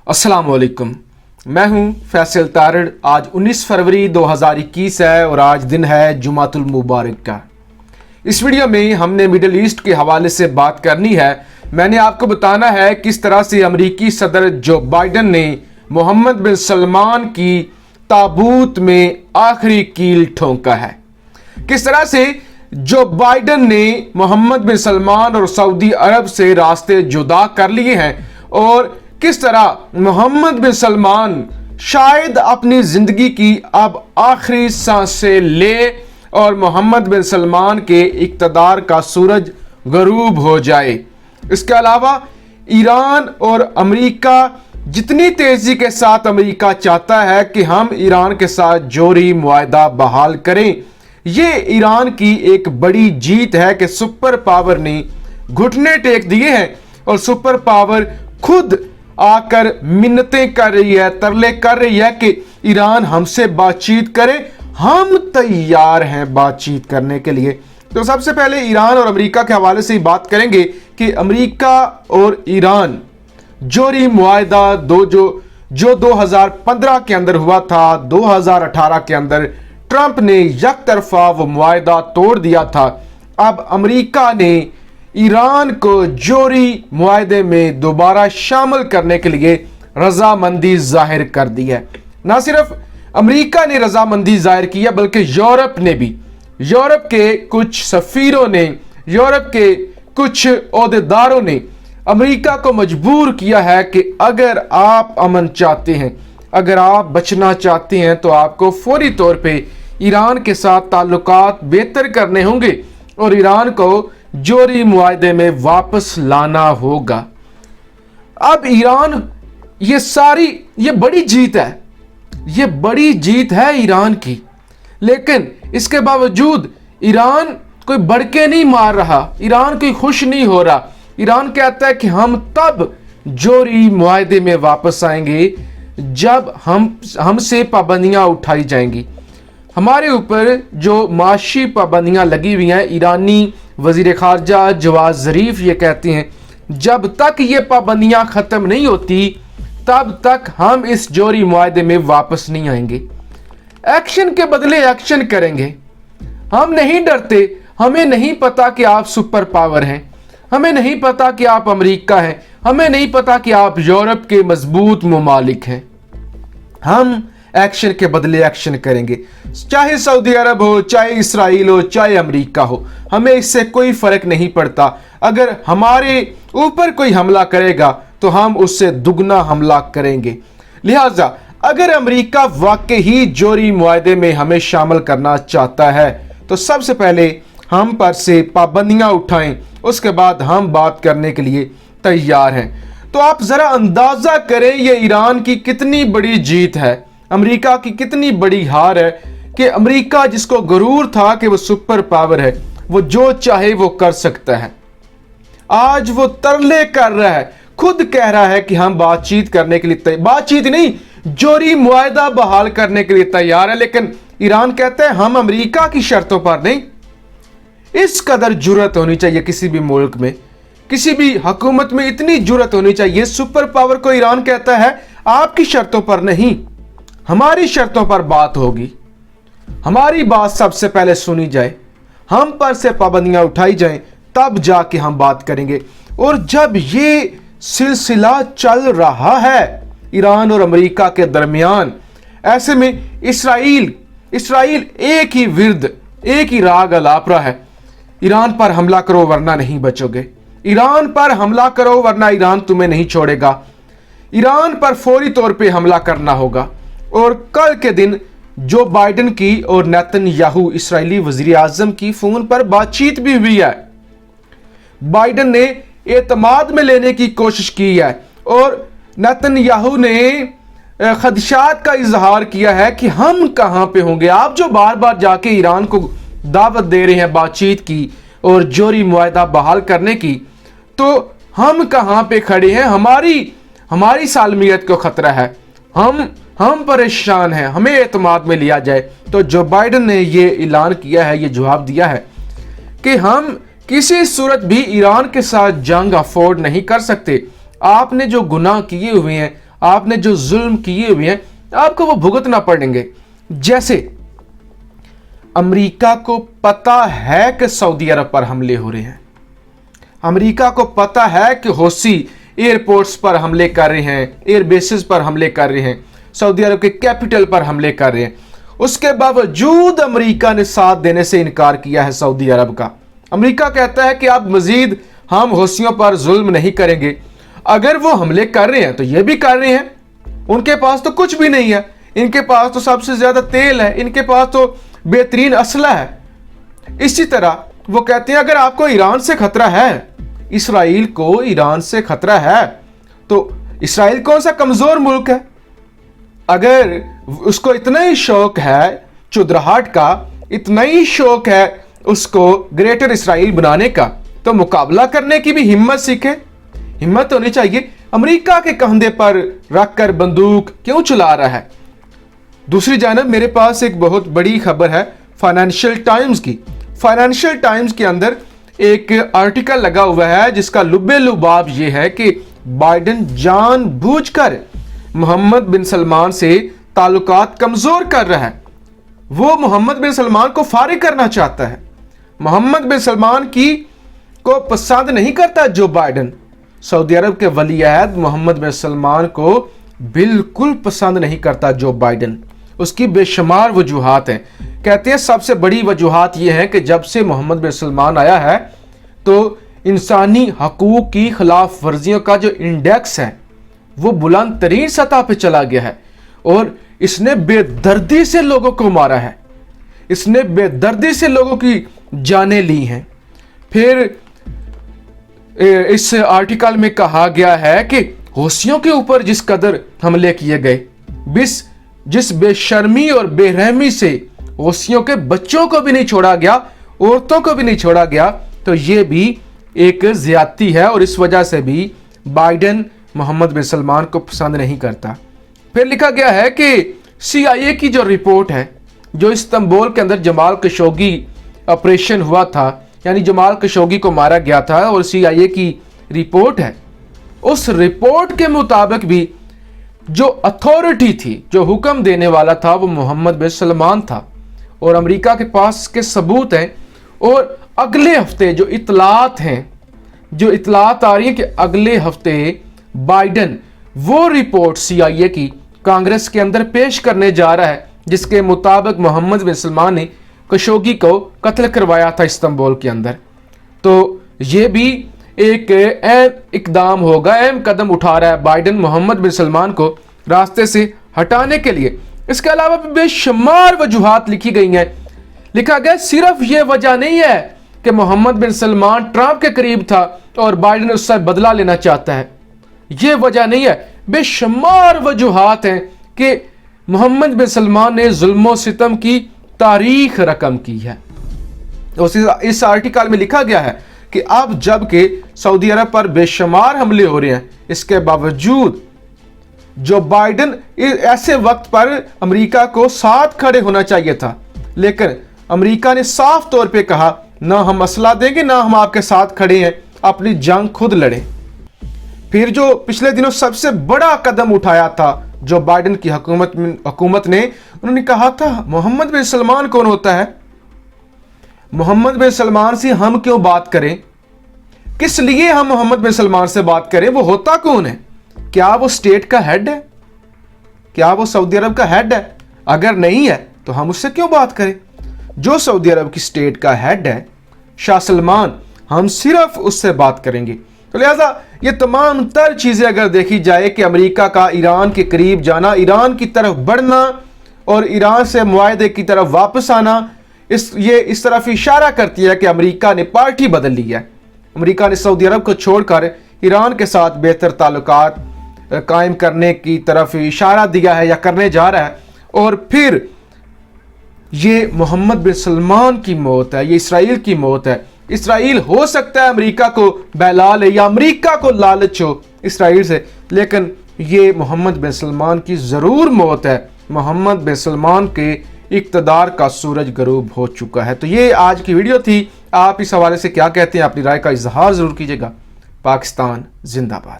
अस्सलाम वालेकुम। मैं हूं फैसल तारड़। आज 19 फरवरी 2021 है और आज दिन है जुमातुल मुबारक का। इस वीडियो में हमने मिडिल ईस्ट के हवाले से बात करनी है। मैंने आपको बताना है किस तरह से अमेरिकी सदर जो बाइडन ने मोहम्मद बिन सलमान की ताबूत में आखिरी कील ठोंका है। किस तरह से जो बाइडन ने मोहम्मद बिन सलमान और सऊदी अरब से रास्ते जुदा कर लिए हैं और किस तरह मोहम्मद बिन सलमान शायद अपनी जिंदगी की अब आखिरी सांसें ले और मोहम्मद बिन सलमान के इक़्तिदार का सूरज गरूब हो जाए। इसके अलावा ईरान और अमेरिका, जितनी तेजी के साथ अमेरिका चाहता है कि हम ईरान के साथ जोरी मुआहदा बहाल करें, ये ईरान की एक बड़ी जीत है कि सुपर पावर ने घुटने टेक दिए हैं और सुपर पावर खुद आकर मिन्नतें कर रही है, तरले कर रही है कि ईरान हमसे बातचीत करे। हम तैयार हैं बातचीत करने के लिए। तो सबसे पहले ईरान और अमेरिका के हवाले से ही बात करेंगे कि अमेरिका और ईरान जोरी मुआहदा जो 2015 के अंदर हुआ था, 2018 के अंदर ट्रंप ने एक तरफा वो मुआहदा तोड़ दिया था। अब अमेरिका ने ईरान को जोरी मुआहदे में दोबारा शामिल करने के लिए रजामंदी जाहिर कर दी है। ना सिर्फ अमेरिका ने रजामंदी जाहिर की है बल्कि यूरोप ने भी। यूरोप के कुछ सफीरों ने, यूरोप के कुछ ओहदेदारों ने अमेरिका को मजबूर किया है कि अगर आप अमन चाहते हैं, अगर आप बचना चाहते हैं तो आपको फौरी तौर पे ईरान के साथ ताल्लुकात बेहतर करने होंगे और ईरान को जोरी मुआहदे में वापस लाना होगा। अब ईरान, ये बड़ी जीत है, ये बड़ी जीत है ईरान की, लेकिन इसके बावजूद ईरान कोई बढ़के नहीं मार रहा, ईरान कोई खुश नहीं हो रहा। ईरान कहता है कि हम तब जोरी मुआहदे में वापस आएंगे जब हमसे पाबंदियां उठाई जाएंगी। हमारे ऊपर जो माशी पाबंदियां लगी हुई हैं, ईरानी वजीर खारजा जवाद ज़रीफ ये कहते हैं जब तक ये पाबंदियां ख़त्म नहीं होती तब तक हम इस जोरी मुआहदे में वापस नहीं आएंगे। एक्शन के बदले एक्शन करेंगे। हम नहीं डरते। हमें नहीं पता कि आप सुपर पावर हैं, हमें नहीं पता कि आप अमेरिका हैं, हमें नहीं पता कि आप यूरोप के मजबूत मुमालिक हैं। हम एक्शन के बदले एक्शन करेंगे। चाहे सऊदी अरब हो, चाहे इसराइल हो, चाहे अमेरिका हो, हमें इससे कोई फर्क नहीं पड़ता। अगर हमारे ऊपर कोई हमला करेगा तो हम उससे दुगना हमला करेंगे। लिहाजा अगर अमेरिका वाकई ही जोरी मुआहदे में हमें शामिल करना चाहता है तो सबसे पहले हम पर से पाबंदियां उठाएं, उसके बाद हम बात करने के लिए तैयार हैं। तो आप जरा अंदाजा करें ये ईरान की कितनी बड़ी जीत है, अमेरिका की कितनी बड़ी हार है कि अमेरिका जिसको गरूर था कि वो सुपर पावर है, वो जो चाहे वो कर सकता है, आज वो तरले कर रहा है, खुद कह रहा है कि हम बातचीत करने के लिए बातचीत नहीं, जोरी मुआहदा बहाल करने के लिए तैयार है। लेकिन ईरान कहता है हम अमेरिका की शर्तों पर नहीं। इस कदर जुर्रत होनी चाहिए किसी भी मुल्क में, किसी भी हुकूमत में इतनी जुर्रत होनी चाहिए। सुपर पावर को ईरान कहता है आपकी शर्तों पर नहीं, हमारी शर्तों पर बात होगी, हमारी बात सबसे पहले सुनी जाए, हम पर से पाबंदियां उठाई जाएं, तब जाके हम बात करेंगे। और जब ये सिलसिला चल रहा है ईरान और अमेरिका के दरमियान, ऐसे में इसराइल एक ही विरद, एक ही राग अलाप रहा है, ईरान पर हमला करो वरना नहीं बचोगे, ईरान पर हमला करो वरना ईरान तुम्हें नहीं छोड़ेगा, ईरान पर फौरी तौर पे हमला करना होगा। और कल के दिन जो बाइडन की और नेतन्याहू इस्राएली वजीर आजम की फोन पर बातचीत भी हुई है। बाइडन ने एतमाद में लेने की कोशिश की है और नेतन्याहू ने खदशात का इजहार किया है कि हम कहां पे होंगे। आप जो बार बार जाके ईरान को दावत दे रहे हैं बातचीत की और जोरी मुआहदा बहाल करने की, तो हम कहां पे खड़े हैं, हमारी सालमियत को खतरा है, हम परेशान हैं, हमें एतमाद में लिया जाए। तो जो बाइडन ने ये ऐलान किया है, ये जवाब दिया है कि हम किसी सूरत भी ईरान के साथ जंग अफोर्ड नहीं कर सकते। आपने जो गुनाह किए हुए हैं, आपने जो जुल्म किए हुए हैं आपको वो भुगतना पड़ेंगे। जैसे अमेरिका को पता है कि सऊदी अरब पर हमले हो रहे हैं, अमेरिका को पता है कि हौसी एयरपोर्ट्स पर हमले कर रहे हैं, एयर बेसिस पर हमले कर रहे हैं, सऊदी अरब के कैपिटल पर हमले कर रहे हैं। उसके बावजूद अमेरिका ने साथ देने से इनकार किया है सऊदी अरब का। अमेरिका कहता है कि अब मजीद हम हौसियों पर जुल्म नहीं करेंगे। अगर वो हमले कर रहे हैं तो ये भी कर रहे हैं, उनके पास तो कुछ भी नहीं है, इनके पास तो सबसे ज्यादा तेल है, इनके पास तो बेहतरीन असला है। इसी तरह वो कहते हैं अगर आपको ईरान से खतरा है, इसराइल को ईरान से खतरा है, तो इसराइल कौन सा कमजोर मुल्क है? अगर उसको इतना ही शौक है चुदराहट का, इतना ही शौक है उसको ग्रेटर इसराइल बनाने का, तो मुकाबला करने की भी हिम्मत सीखे। हिम्मत होनी चाहिए। अमेरिका के कंधे पर रखकर बंदूक क्यों चला रहा है? दूसरी जानब मेरे पास एक बहुत बड़ी खबर है फाइनेंशियल टाइम्स की। फाइनेंशियल टाइम्स के अंदर एक आर्टिकल लगा हुआ है जिसका लुब्बे लुबाब यह है कि बाइडेन जानबूझकर मोहम्मद बिन सलमान से ताल्लुकात कमजोर कर रहा है। वो मोहम्मद बिन सलमान को फारिग करना चाहता है। मोहम्मद बिन सलमान को पसंद नहीं करता जो बाइडेन। सऊदी अरब के वली अहद मोहम्मद बिन सलमान को बिल्कुल पसंद नहीं करता जो बाइडेन। उसकी बेशुमार वजूहात हैं। कहते हैं सबसे बड़ी वजूहात यह है कि जब से मोहम्मद बिन सलमान आया है तो इंसानी हकूक की खिलाफ वर्जियों का जो इंडेक्स है वो बुलंद तरीन सतह पे चला गया है और इसने बेदर्दी से लोगों को मारा है, इसने बेदर्दी से लोगों की जानें ली हैं। फिर इस आर्टिकल में कहा गया है कि हौसियों के ऊपर जिस कदर हमले किए गए, जिस बेशर्मी और बेरहमी से हौसियों के बच्चों को भी नहीं छोड़ा गया, औरतों को भी नहीं छोड़ा गया, तो ये भी एक ज्यादती है और इस वजह से भी बाइडेन मोहम्मद बिन सलमान को पसंद नहीं करता। फिर लिखा गया है कि CIA की जो रिपोर्ट है, जो इस्तांबुल के अंदर जमाल खशोगी ऑपरेशन हुआ था, यानी जमाल खशोगी को मारा गया था, और CIA की रिपोर्ट है, उस रिपोर्ट के मुताबिक भी जो अथॉरिटी थी, जो हुक्म देने वाला था, वो मोहम्मद बिन सलमान था और अमेरिका के पास के सबूत हैं। और अगले हफ्ते जो इतलात हैं, जो इतलात आ रही है कि अगले हफ्ते बाइडेन वो रिपोर्ट CIA की कांग्रेस के अंदर पेश करने जा रहा है जिसके मुताबिक मोहम्मद बिन सलमान ने खशोगी को कत्ल करवाया था इस्तांबुल के अंदर। तो ये भी एक अहम इकदाम होगा, अहम कदम उठा रहा है बाइडेन मोहम्मद बिन सलमान को रास्ते से हटाने के लिए। इसके अलावा भी बेशुमार वजूहात लिखी गई हैं। लिखा गया सिर्फ ये वजह नहीं है कि मोहम्मद बिन सलमान ट्रंप के करीब था और बाइडेन उससे बदला लेना चाहता है, ये वजह नहीं है। बेशुमार वजूहात हैं कि मोहम्मद बिन सलमान ने जुल्म सितम की तारीख रकम की है। इस आर्टिकल में लिखा गया है कि अब जबकि सऊदी अरब पर बेशुमार हमले हो रहे हैं, इसके बावजूद जो बाइडेन ऐसे वक्त पर अमेरिका को साथ खड़े होना चाहिए था, लेकिन अमेरिका ने साफ तौर पे कहा ना हम असला देंगे, ना हम आपके साथ खड़े हैं, अपनी जंग खुद लड़े। फिर जो पिछले दिनों सबसे बड़ा कदम उठाया था जो बाइडेन की हुकूमत ने, उन्होंने कहा था मोहम्मद बिन सलमान कौन होता है, मोहम्मद बिन सलमान से हम क्यों बात करें, किस लिए हम मोहम्मद बिन सलमान से बात करें, वो होता कौन है, क्या वो स्टेट का हेड है, क्या वो सऊदी अरब का हेड है? अगर नहीं है तो हम उससे क्यों बात करें? जो सऊदी अरब की स्टेट का हेड है शाह सलमान, हम सिर्फ उससे बात करेंगे। तो लिहाजा ये तमाम तर चीजें अगर देखी जाए कि अमेरिका का ईरान के करीब जाना, ईरान की तरफ बढ़ना और ईरान से मुआहदे की तरफ वापस आना, ये इस तरफ इशारा करती है कि अमेरिका ने पार्टी बदल ली है। अमेरिका ने सऊदी अरब को छोड़कर ईरान के साथ बेहतर ताल्लुकात कायम करने की तरफ इशारा दिया है या करने जा रहा है। और फिर ये मोहम्मद बिन सलमान की मौत है, ये इसराइल की मौत है। इसराइल हो सकता है अमेरिका को बहला ले या अमेरिका को लालच हो इसराइल से, लेकिन ये मोहम्मद बिन सलमान की ज़रूर मौत है। मोहम्मद बिन सलमान के इक़्तिदार का सूरज गरूब हो चुका है। तो ये आज की वीडियो थी। आप इस हवाले से क्या कहते हैं? अपनी राय का इजहार ज़रूर कीजिएगा। पाकिस्तान जिंदाबाद।